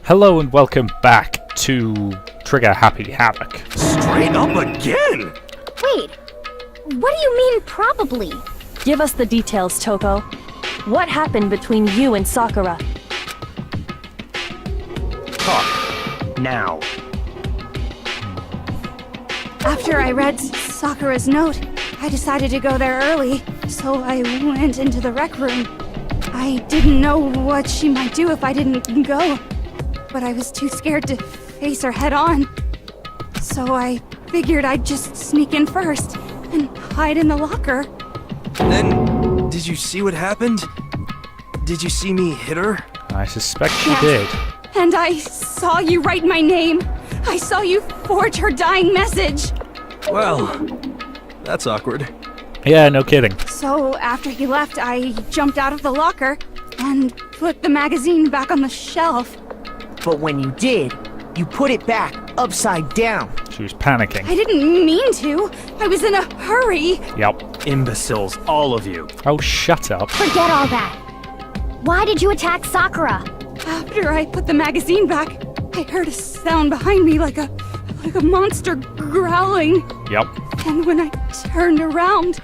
Hello and welcome back to Trigger Happy Havoc. Straight up again? Wait, what do you mean probably? Give us the details, Toko. What happened between you and Sakura? Talk. Now. After I read Sakura's note, I decided to go there early, so I went into the rec room. I didn't know what she might do if I didn't go, but I was too scared to face her head on. So I figured I'd just sneak in first and hide in the locker. Then, did you see what happened? Did you see me hit her? I suspect she Yes. did. And I saw you write my name. I saw you forge her dying message. Well, that's awkward. Yeah, no kidding. So after he left, I jumped out of the locker and put the magazine back on the shelf. But when you did, you put it back upside down. She was panicking. I didn't mean to. I was in a hurry. Yep. Imbeciles, all of you. Oh, shut up. Forget all that. Why did you attack Sakura? After I put the magazine back, I heard a sound behind me like a monster growling. Yep. And when I turned around,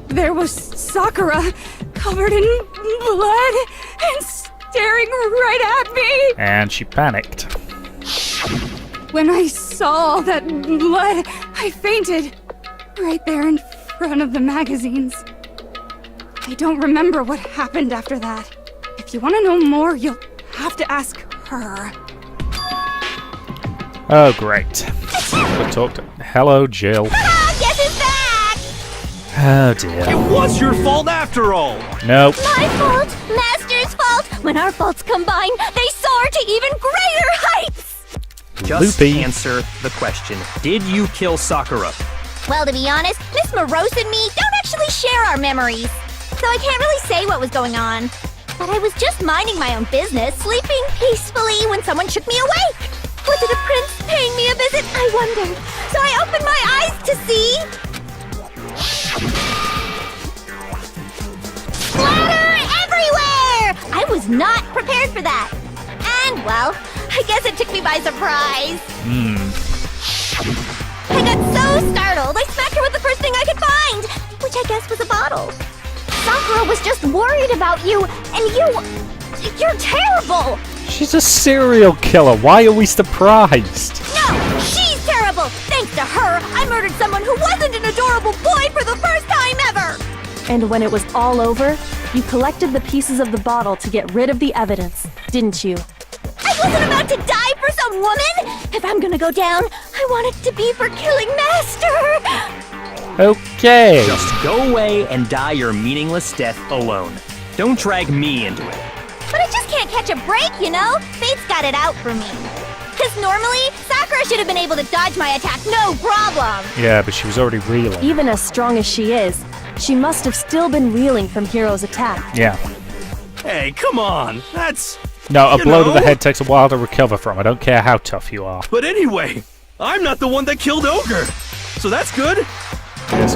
there was Sakura, covered in blood and staring right at me. And she panicked. When I saw all that blood, I fainted right there in front of the magazines. I don't remember what happened after that. If you want to know more, you'll have to ask her. Oh, great. We'll talk to... Hello, Jill. Guess who's back? Oh, dear. It was your fault after all! Nope. My fault, Master's fault. When our faults combine, they soar to even greater heights. Just Loopy. answer the question. Did you kill Sakura? Well, to be honest, Miss Morose and me don't actually share our memories, so I can't really say what was going on. But I was just minding my own business, sleeping peacefully when someone shook me awake. Was it a prince paying me a visit? I wondered. So I opened my eyes to see... splatter everywhere! I was not prepared for that. And, well, I guess it took me by surprise. I got so startled, I smacked her with the first thing I could find, which I guess was a bottle. Sakura was just worried about you, and you're terrible! She's a serial killer. Why are we surprised? No, she's terrible! Thanks to her, I murdered someone who wasn't an adorable boy for the first time ever! And when it was all over, you collected the pieces of the bottle to get rid of the evidence, didn't you? I wasn't about to die for some woman! If I'm gonna go down, I want it to be for killing Master! Okay. Just go away and die your meaningless death alone. Don't drag me into it. But I just can't catch a break, you know? Fate's got it out for me. Because normally, Sakura should have been able to dodge my attack, no problem! Yeah, but she was already reeling. Even as strong as she is, she must have still been reeling from Hiro's attack. Yeah. Hey, come on. That's... No, a You blow to the know? head takes a while to recover from. I don't care how tough you are. But anyway, I'm not the one that killed Ogre. So that's good. Yes.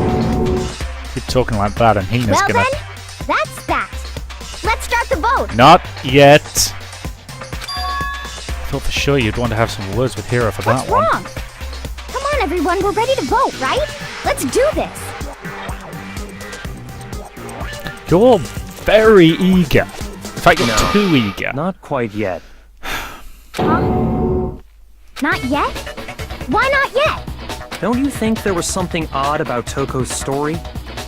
Keep talking like that and Hina's Well gonna... then, that's that. Let's start the vote. Not yet. Thought for sure you'd want to have some words with Hiro for that What's one. wrong? Come on, everyone, we're ready to vote, right? Let's do this. You're very eager. In fact, you're No. too eager. Not quite yet. Huh? Not yet? Why not yet? Don't you think there was something odd about Toko's story?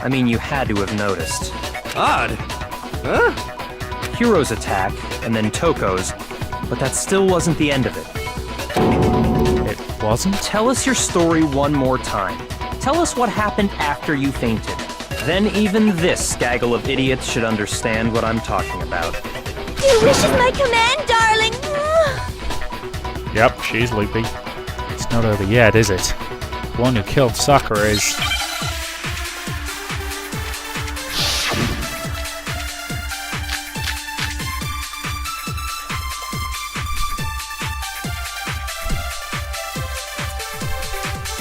I mean, you had to have noticed. Odd? Huh? Hiro's attack, and then Toko's, but that still wasn't the end of it. It wasn't? Tell us your story one more time. Tell us what happened after you fainted. Then even this gaggle of idiots should understand what I'm talking about. Your wish is my command, darling. Yep, she's loopy. It's not over yet, is it? The one who killed Sakura is...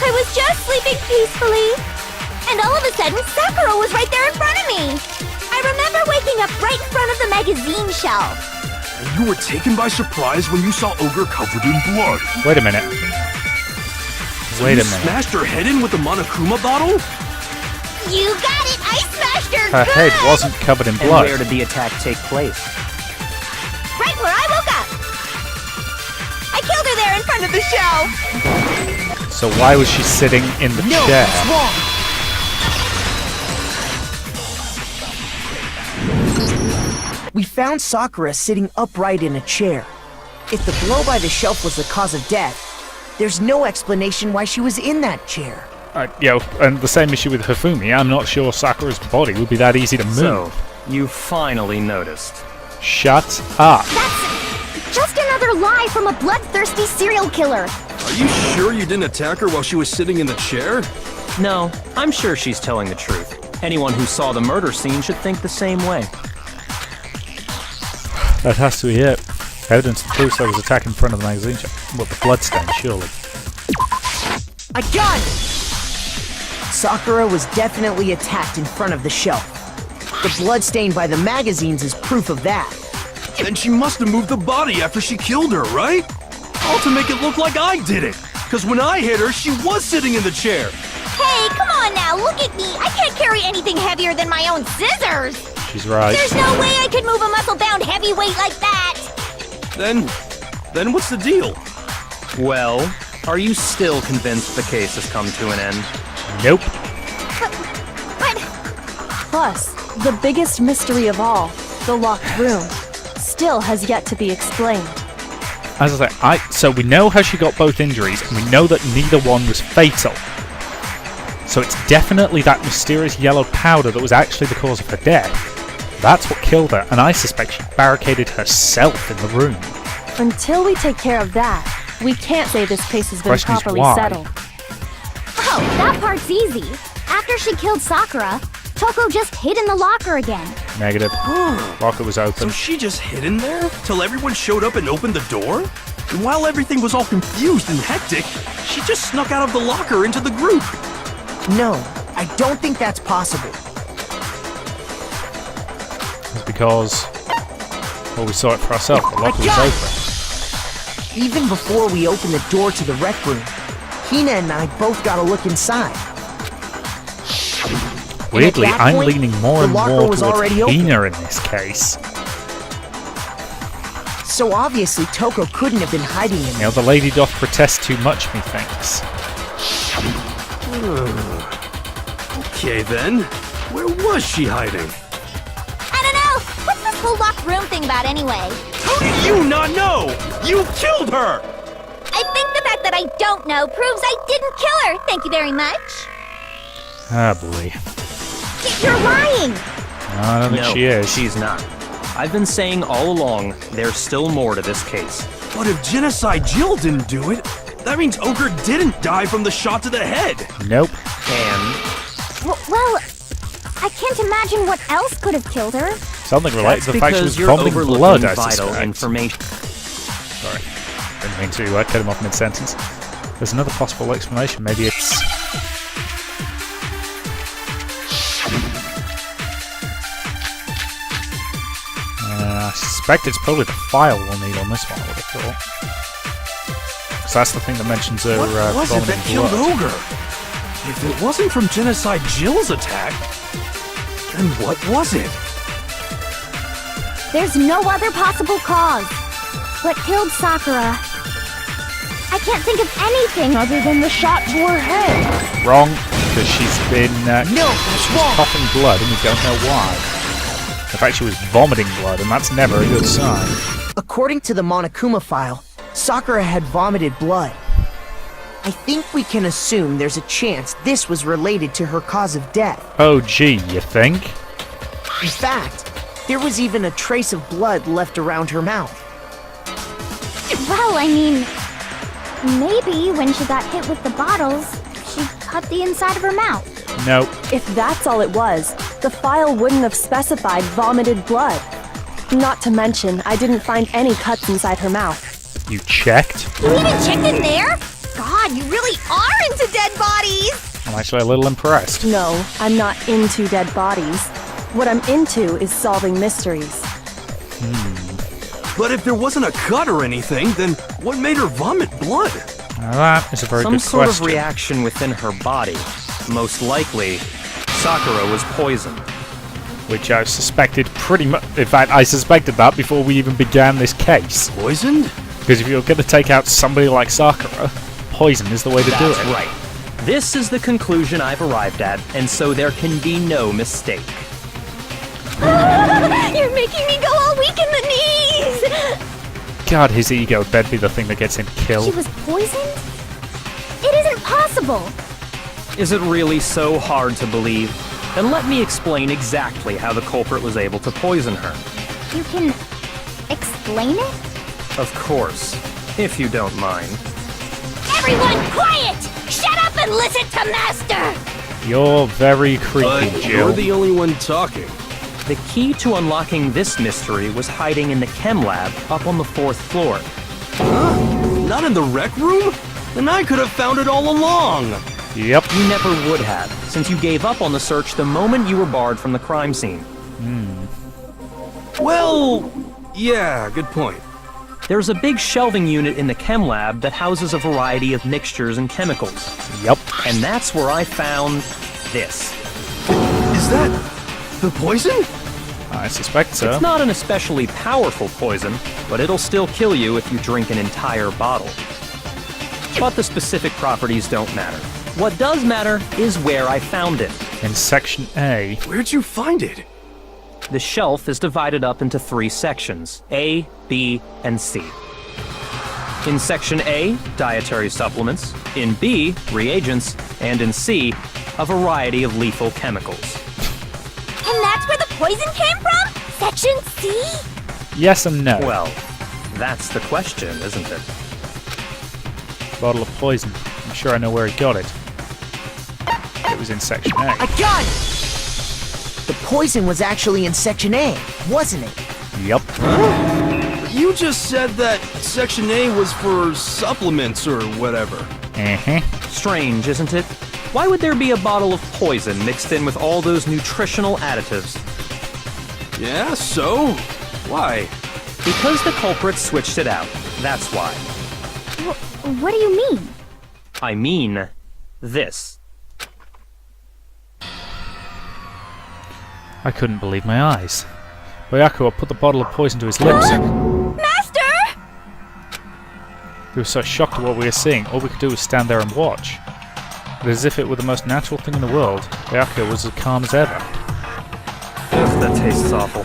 I was just sleeping peacefully. And all of a sudden, Sakura was right there in front of me. I remember remember waking up right in front of the magazine shelf. And you were taken by surprise when you saw Ogre covered in blood. Wait a minute. Wait a You minute. smashed her head in with the Monokuma bottle? You got it! I smashed her Her good! head wasn't covered in And blood. where did the attack take place? Right where I woke up! I killed her there in front of the shelf! So why was she sitting in the No, chair? that's wrong. We found Sakura sitting upright in a chair. If the blow by the shelf was the cause of death, there's no explanation why she was in that chair. And the same issue with Hifumi. I'm not sure Sakura's body would be that easy to move. So, you finally noticed. Shut up. That's just another lie from a bloodthirsty serial killer. Are you sure you didn't attack her while she was sitting in the chair? No, I'm sure she's telling the truth. Anyone who saw the murder scene should think the same way. That has to be it. Evidence proves there was attack in front of the magazine shop. Well, the bloodstain, surely. I got it! Sakura was definitely attacked in front of the shelf. The bloodstain by the magazines is proof of that. Then she must have moved the body after she killed her, right? All to make it look like I did it. Because when I hit her, she was sitting in the chair. Hey, come on now, look at me! I can't carry anything heavier than my own scissors! She's right. There's no way I could move a muscle-bound heavyweight like that! Then what's the deal? Well, are you still convinced the case has come to an end? Nope. But Plus, the biggest mystery of all, the locked room, still has yet to be explained. As I say, so we know how she got both injuries, and we know that neither one was fatal. So it's definitely that mysterious yellow powder that was actually the cause of her death. That's what killed her, and I suspect she barricaded herself in the room. Until we take care of that, we can't say this case has been Question is properly why? settled. oh, that part's easy. After she killed Sakura, Toko just hid in the locker again. Negative. Locker was So open. she just hid in there till everyone showed up and opened the door? And while everything was all confused and hectic, she just snuck out of the locker into the group. No, I don't think that's possible. It's because, well, we saw it for ourselves. The locker was got it. open. Even before we opened the door to the rec room, Hina and I both got a look inside. Weirdly, that I'm point, leaning more the and locker more was towards already open. Hina in this case. So obviously Toko couldn't have been hiding in You there. know, the lady doth protest too much, methinks. Okay then, where was she hiding? I don't know! What's this whole locked room thing about anyway? How do you not know? You killed her! I think the fact that I don't know proves I didn't kill her. Thank you very much. Ah, boy. You're lying! No, I don't think No, she is. she's not. I've been saying all along, there's still more to this case. But if Genocide Jill didn't do it, that means Ogre didn't die from the shot to the head. Nope. And Well, I can't imagine what else could have killed her. Something related that's to the fact she because was you're vomiting overlooking blood, I vital suspect. information. Sorry. Didn't mean to cut him off mid-sentence. There's another possible explanation. Maybe it's... I suspect it's probably the file we'll need on this one, I would have thought. Because that's the thing that mentions her What was it that vomiting killed blood. Ogre? If it wasn't from Genocide Jill's attack, then what was it? There's no other possible cause. What killed Sakura? I can't think of anything other than the shot to her head. Wrong, because she's been No, that's wrong. coughing blood and we don't know why. In fact, she was vomiting blood, and that's never a good sign. According to the Monokuma file, Sakura had vomited blood. I think we can assume there's a chance this was related to her cause of death. Oh, gee, you think? In fact, there was even a trace of blood left around her mouth. Well, I mean, maybe when she got hit with the bottles, she cut the inside of her mouth. Nope. If that's all it was, the file wouldn't have specified vomited blood. Not to mention, I didn't find any cuts inside her mouth. You checked? You even checked in there? God, you really are into dead bodies! I'm actually a little impressed. No, I'm not into dead bodies. What I'm into is solving mysteries. But if there wasn't a cut or anything, then what made her vomit blood? Now that is a very Some good sort question. of reaction within her body. Most likely, Sakura was poisoned. Which I suspected pretty much. In fact, I suspected that before we even began this case. Poisoned? Because if you're going to take out somebody like Sakura, poison is the way to do That's it. right. This is the conclusion I've arrived at, and so there can be no mistake. You're making me go all weak in the knees! God, his ego better be the thing that gets him She killed. was poisoned? It isn't possible! Is it really so hard to believe? Then let me explain exactly how the culprit was able to poison her. You can explain it? Of course, if you don't mind. Everyone quiet! Shut up and listen to Master! You're very creepy, But Jill. you're the only one talking. The key to unlocking this mystery was hiding in the chem lab up on the 4th floor. Not in the rec room? Then I could have found it all along. Yep. You never would have, since you gave up on the search the moment you were barred from the crime scene. Well, yeah, good point. There's a big shelving unit in the chem lab that houses a variety of mixtures and chemicals. Yep. And that's where I found this. Is that the poison? I suspect so. It's not an especially powerful poison, but it'll still kill you if you drink an entire bottle. But the specific properties don't matter. What does matter is where I found it. In Section A. Where'd you find it? The shelf is divided up into 3 sections, A, B, and C. In Section A, dietary supplements. In B, reagents. And in C, a variety of lethal chemicals. And that's where the poison came from? Section C? Yes and no. Well, that's the question, isn't it? Bottle of poison. I'm sure I know where he got it. It was in Section A. I got it! The poison was actually in Section A, wasn't it? Yep. You just said that Section A was for supplements or whatever. Uh-huh. Strange, isn't it? Why would there be a bottle of poison mixed in with all those nutritional additives? Yeah, so? Why? Because the culprit switched it out. That's why. What do you mean? I mean, this. I couldn't believe my eyes. Byakuya put the bottle of poison to his lips. Master! We were so shocked at what we were seeing, all we could do was stand there and watch. But as if it were the most natural thing in the world, Byakuya was as calm as ever. Ugh, that tastes awful.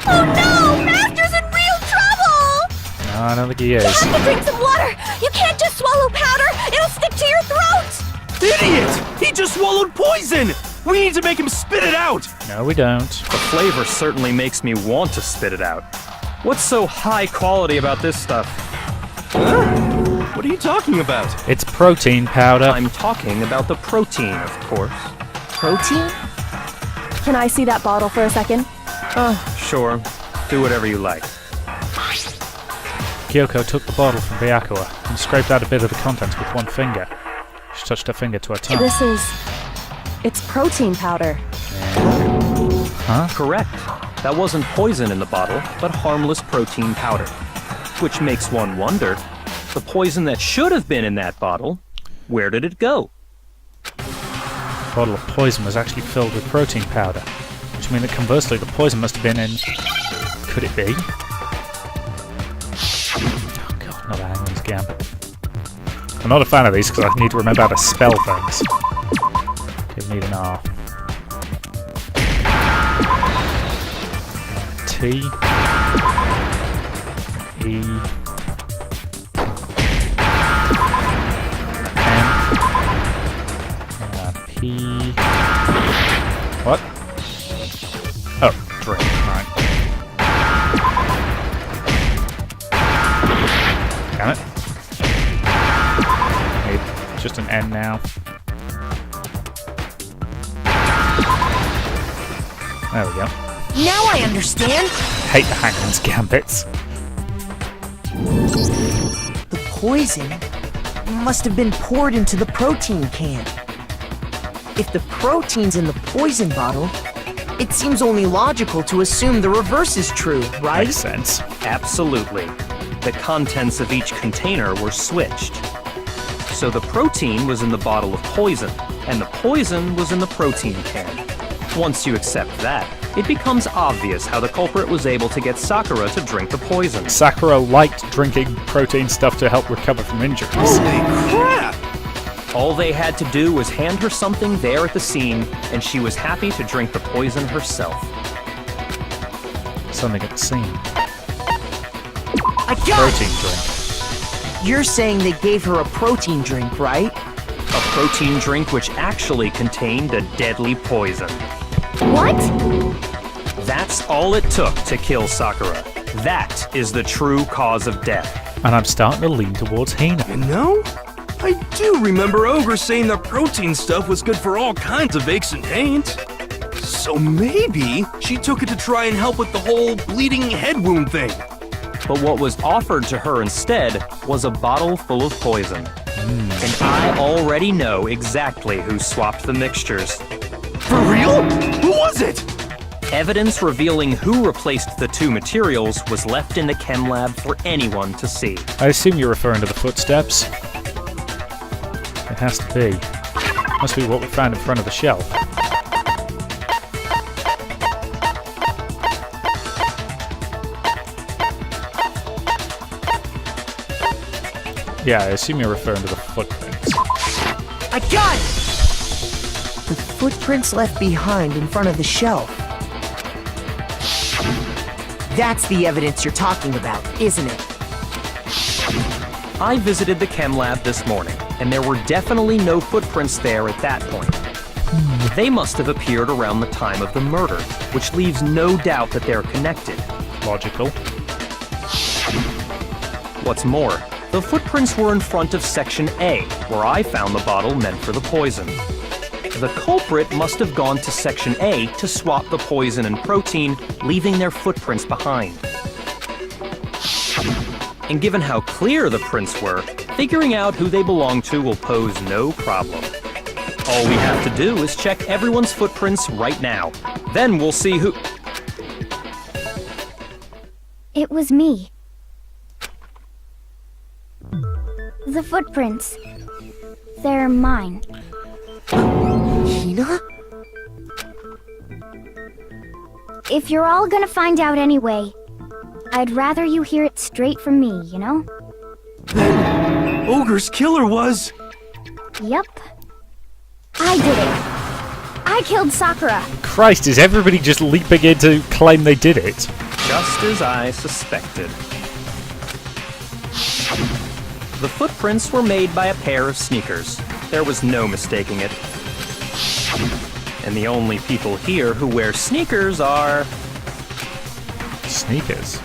Oh no! Master's in real trouble! No, I don't think he is. You have to drink some water! You can't just swallow powder! It'll stick to your throat! Idiot! He just swallowed poison! We need to make him spit it out! No, we don't. The flavor certainly makes me want to spit it out. What's so high quality about this stuff? Huh? What are you talking about? It's protein powder. I'm talking about the protein, of course. Protein? Can I see that bottle for a second? Sure. Do whatever you like. Kyoko took the bottle from Byakuya and scraped out a bit of the contents with one finger. She touched her finger to her tongue. This is... it's protein powder. Correct. That wasn't poison in the bottle, but harmless protein powder. Which makes one wonder, the poison that should have been in that bottle, where did it go? The bottle of poison was actually filled with protein powder, which means that conversely the poison must have been in... Could it be? Oh god, another Hangman's Gambit. I'm not a fan of these because I need to remember how to spell things. Okay, we need an R. T E N P. What? Oh, drink. Right. Damn it. Need just an N now. There we go. Now I understand! Hate the Hangman's Gambits. The poison must have been poured into the protein can. If the protein's in the poison bottle, It seems only logical to assume the reverse is true, right? Makes sense. Absolutely. The contents of each container were switched. So the protein was in the bottle of poison, and the poison was in the protein can. Once you accept that, it becomes obvious how the culprit was able to get Sakura to drink the poison. Sakura liked drinking protein stuff to help recover from injuries. Holy crap! All they had to do was hand her something there at the scene, and she was happy to drink the poison herself. Something at the scene. I got Protein it! drink. You're saying they gave her a protein drink, right? A protein drink which actually contained a deadly poison. What? That's all it took to kill Sakura. That is the true cause of death. And I'm starting to lean towards Hina. You know, I do remember Ogre saying the protein stuff was good for all kinds of aches and pains. So maybe she took it to try and help with the whole bleeding head wound thing. But what was offered to her instead was a bottle full of poison. And I already know exactly who swapped the mixtures. For real? Who was it? Evidence revealing who replaced the two materials was left in the chem lab for anyone to see. I assume you're referring to the footsteps. It has to be. Must be what we found in front of the shelf. Yeah, I assume you're referring to the footprints. I got it! The footprints left behind in front of the shelf. That's the evidence you're talking about, isn't it? I visited the chem lab this morning, and there were definitely no footprints there at that point. They must have appeared around the time of the murder, which leaves no doubt that they're connected. Logical. What's more, the footprints were in front of Section A, where I found the bottle meant for the poison. The culprit must have gone to Section A to swap the poison and protein, leaving their footprints behind. And given how clear the prints were, figuring out who they belong to will pose no problem. All we have to do is check everyone's footprints right now. Then we'll see who... It was me. The footprints. They're mine. Hina? If you're all gonna find out anyway, I'd rather you hear it straight from me, you know? Ogre's killer was... Yep. I did it. I killed Sakura. Christ, is everybody just leaping in to claim they did it? Just as I suspected. The footprints were made by a pair of sneakers. There was no mistaking it. And the only people here who wear sneakers are... Sneakers?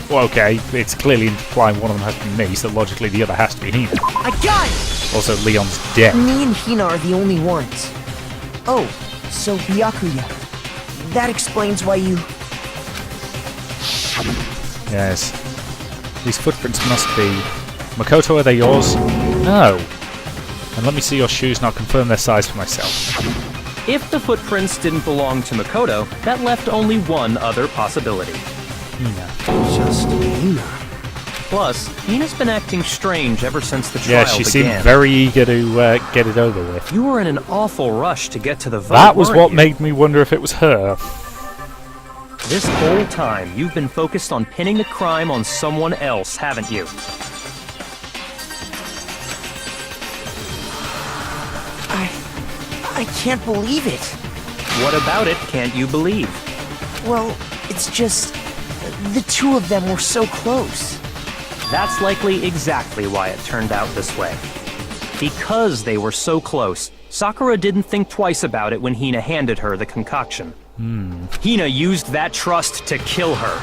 Well, okay, it's clearly implying one of them has to be me, so logically the other has to be Hina. I got it! Also, Leon's dead. Me and Hina are the only ones. Oh, so Byakuya. That explains why you... Yes. These footprints must be... Makoto, are they yours? No. And let me see your shoes and I'll confirm their size for myself. If the footprints didn't belong to Makoto, that left only one other possibility. Hina. Just Hina. Plus, Hina's been acting strange ever since the trial Yeah, she seemed began. very eager to get it over with. You were in an awful rush to get to the vote, That was weren't what you? made me wonder if it was her. This whole time, you've been focused on pinning the crime on someone else, haven't you? I can't believe it. What about it can't you believe? Well, it's just... the two of them were so close. That's likely exactly why it turned out this way. Because they were so close, Sakura didn't think twice about it when Hina handed her the concoction. Hina used that trust to kill her.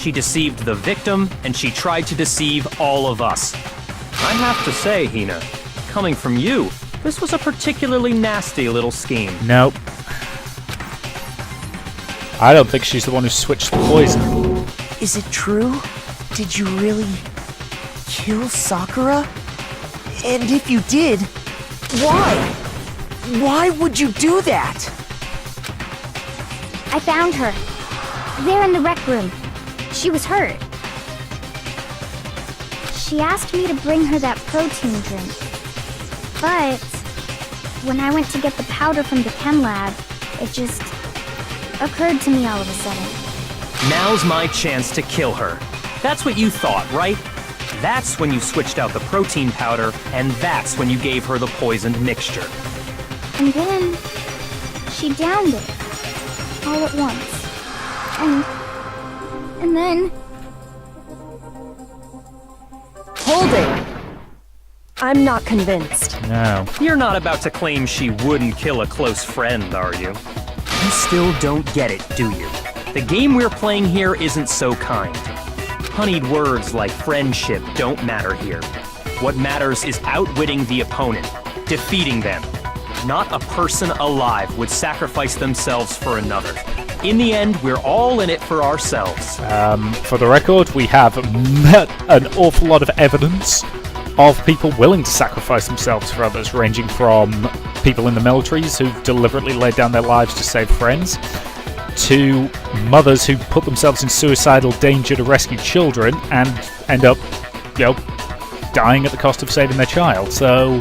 She deceived the victim, and she tried to deceive all of us. I have to say, Hina, coming from you, this was a particularly nasty little scheme. Nope. I don't think she's the one who switched the poison. Is it true? Did you really... kill Sakura? And if you did, why? Why would you do that? I found her. There in the rec room. She was hurt. She asked me to bring her that protein drink. But when I went to get the powder from the chem lab, it just occurred to me all of a sudden. Now's my chance to kill her. That's what you thought, right? That's when you switched out the protein powder, and that's when you gave her the poisoned mixture. And then she downed it all at once. And then Hold it! I'm not convinced. No. You're not about to claim she wouldn't kill a close friend, are you? You still don't get it, do you? The game we're playing here isn't so kind. Honeyed words like friendship don't matter here. What matters is outwitting the opponent, defeating them. Not a person alive would sacrifice themselves for another. In the end, we're all in it for ourselves. For the record, we have met an awful lot of evidence of people willing to sacrifice themselves for others, ranging from people in the militaries who've deliberately laid down their lives to save friends, to mothers who put themselves in suicidal danger to rescue children and end up, dying at the cost of saving their child. So,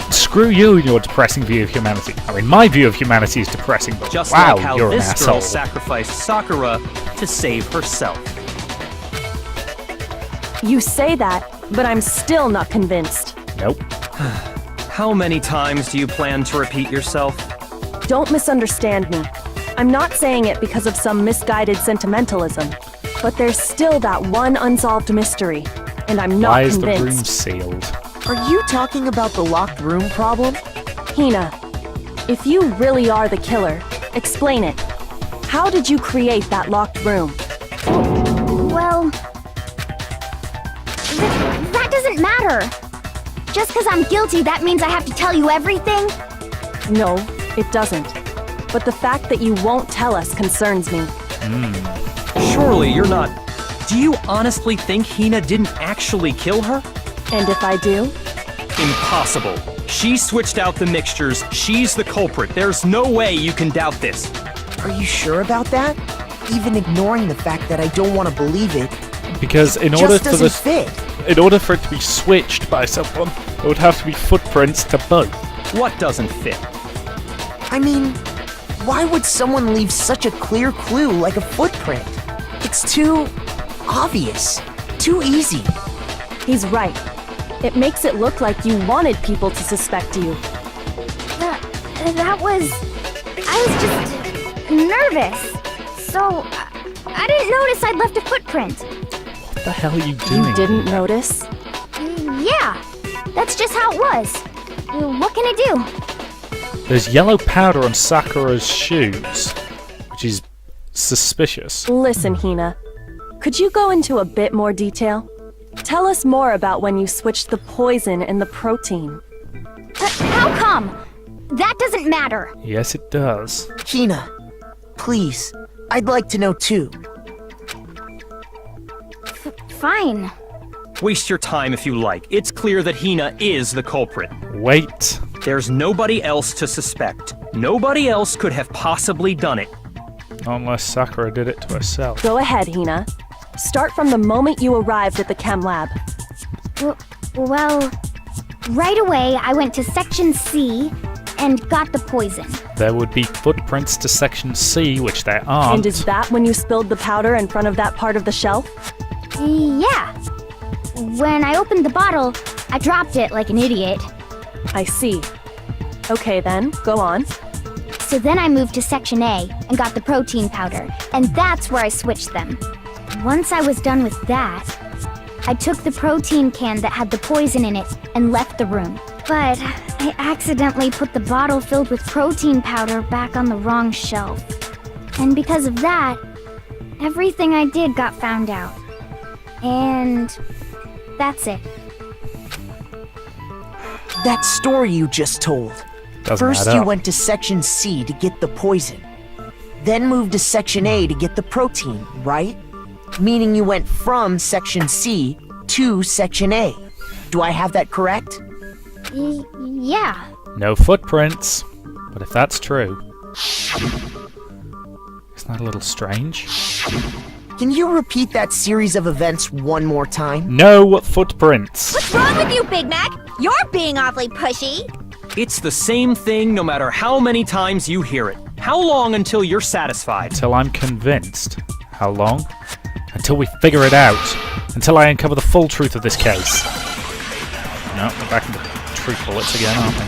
screw you and your depressing view of humanity. I mean, my view of humanity is depressing, but Just wow, like how you're an this asshole. girl sacrificed Sakura to save herself. You say that, but I'm still not convinced. Nope. How many times do you plan to repeat yourself? Don't misunderstand me. I'm not saying it because of some misguided sentimentalism, but there's still that one unsolved mystery, and I'm not Why is the room convinced. sealed? Are you talking about the locked room problem? Hina, if you really are the killer, explain it. How did you create that locked room? Well, that doesn't matter. Just because I'm guilty, that means I have to tell you everything? No, it doesn't. But the fact that you won't tell us concerns me. Surely you're not... Do you honestly think Hina didn't actually kill her? And if I do? Impossible. She switched out the mixtures. She's the culprit. There's no way you can doubt this. Are you sure about that? Even ignoring the fact that I don't want to believe it, Because in just order for doesn't this, fit. in order for it to be switched by someone, there would have to be footprints to both. What doesn't fit? I mean, why would someone leave such a clear clue like a footprint? It's too obvious, too easy. He's right. It makes it look like you wanted people to suspect you. That was... I was just nervous. So, I didn't notice I'd left a footprint. What the hell are you doing? You didn't notice? Yeah, that's just how it was. What can I do? There's yellow powder on Sakura's shoes, which is suspicious. Listen, Hina. Could you go into a bit more detail? Tell us more about when you switched the poison and the protein. How come? That doesn't matter. Yes, it does. Hina, please, I'd like to know too. Fine. Waste your time if you like. It's clear that Hina is the culprit. Wait. There's nobody else to suspect. Nobody else could have possibly done it. Unless Sakura did it to herself. Go ahead, Hina. Start from the moment you arrived at the chem lab. Well, right away I went to Section C and got the poison. There would be footprints to Section C, which there aren't. And is that when you spilled the powder in front of that part of the shelf? Yeah. When I opened the bottle, I dropped it like an idiot. I see. Okay then, go on. So then I moved to Section A and got the protein powder, and that's where I switched them. Once I was done with that, I took the protein can that had the poison in it and left the room. But I accidentally put the bottle filled with protein powder back on the wrong shelf. And because of that, everything I did got found out. And that's it. That story you just told. Doesn't First add you up. went to Section C to get the poison. Then moved to Section A to get the protein, right? Meaning you went from Section C to Section A. Do I have that correct? Yeah. No footprints. But if that's true... Isn't that a little strange? Can you repeat that series of events one more time? No footprints. What's wrong with you, Big Mac? You're being awfully pushy. It's the same thing no matter how many times you hear it. How long until you're satisfied? Until I'm convinced. How long? Until we figure it out. Until I uncover the full truth of this case. No, we're back into truth bullets again, aren't we?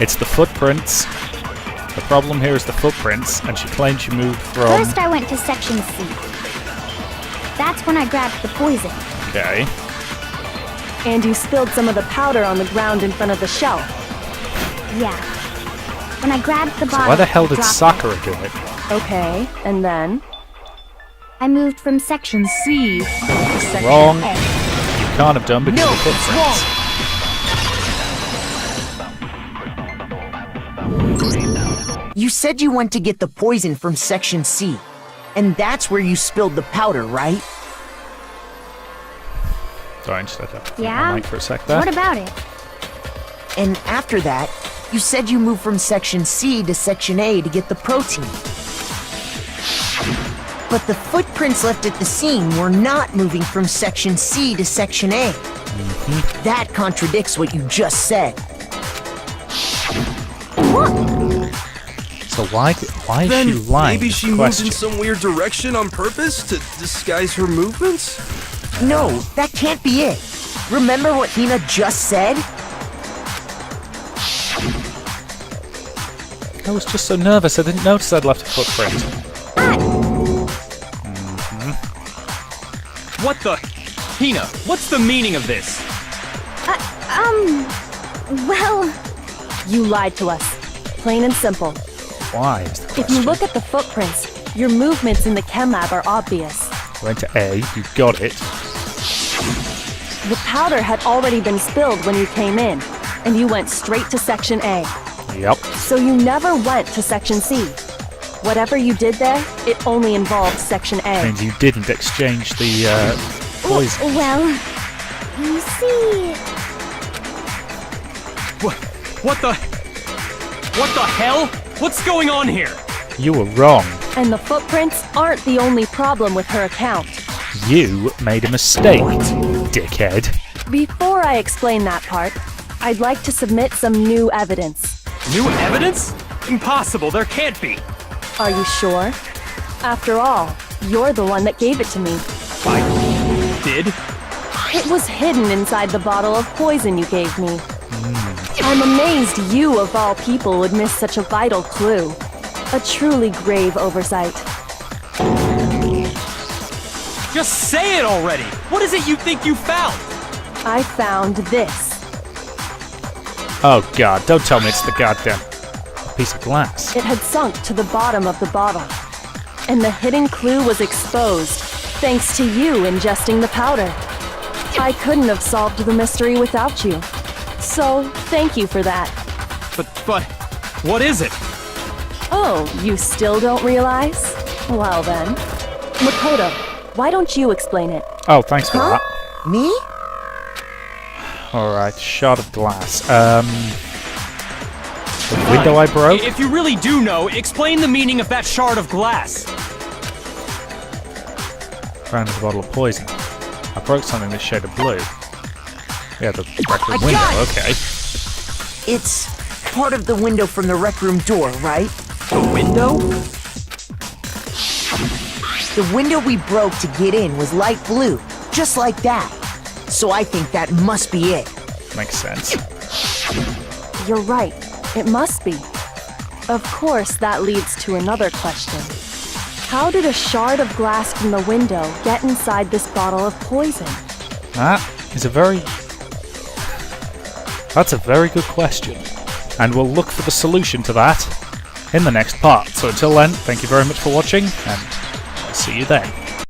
It's the footprints. The problem here is the footprints, and she claims she moved from... First I went to Section C. That's when I grabbed the poison. Okay. And you spilled some of the powder on the ground in front of the shelf. Yeah. When I grabbed the So bottle... why the hell did dropped Sakura do it? Okay, and then? I moved from Section C to Section Wrong. A. You can't have done because of the footprints. You said you went to get the poison from Section C, and that's where you spilled the powder, right? Sorry, I just had to Yeah? mic for a sec there. What about it? And after that, you said you moved from Section C to Section A to get the protein. But the footprints left at the scene were not moving from Section C to Section A. That contradicts what you just said. So why is Then she lying? maybe is she the moved question. in some weird direction on purpose to disguise her movements? No, that can't be it. Remember what Hina just said? I was just so nervous I didn't notice I'd left a footprint. What the... Hina, what's the meaning of this? Well... You lied to us. Plain and simple. Why is the question? If you look at the footprints, your movements in the chem lab are obvious. Went to A, you got it. The powder had already been spilled when you came in, and you went straight to Section A. Yep. So you never went to Section C. Whatever you did there, it only involved Section A. Means you didn't exchange the poison. Well... You see... What the hell? What's going on here? You were wrong. And the footprints aren't the only problem with her account. You made a mistake, dickhead. Before I explain that part, I'd like to submit some new evidence. New evidence? Impossible, there can't be. Are you sure? After all, you're the one that gave it to me. I did? It was hidden inside the bottle of poison you gave me. I'm amazed you, of all people, would miss such a vital clue. A truly grave oversight. Just say it already! What is it you think you found? I found this. Oh god, don't tell me it's the goddamn piece of glass. It had sunk to the bottom of the bottle. And the hidden clue was exposed, thanks to you ingesting the powder. I couldn't have solved the mystery without you. So, thank you for that. But, what is it? Oh, you still don't realize? Well then. Makoto, why don't you explain it? Oh, thanks for that. Me? Alright, shard of glass. The window I broke? If you really do know, explain the meaning of that shard of glass. Found a bottle of poison. I broke something this shade of blue. Yeah, the rec room window, okay. It's part of the window from the rec room door, right? The window? The window we broke to get in was light blue, just like that. So I think that must be it. Makes sense. You're right. It must be. Of course, that leads to another question. How did a shard of glass from the window get inside this bottle of poison? That's a very good question. And we'll look for the solution to that in the next part. So until then, thank you very much for watching, and I'll see you then.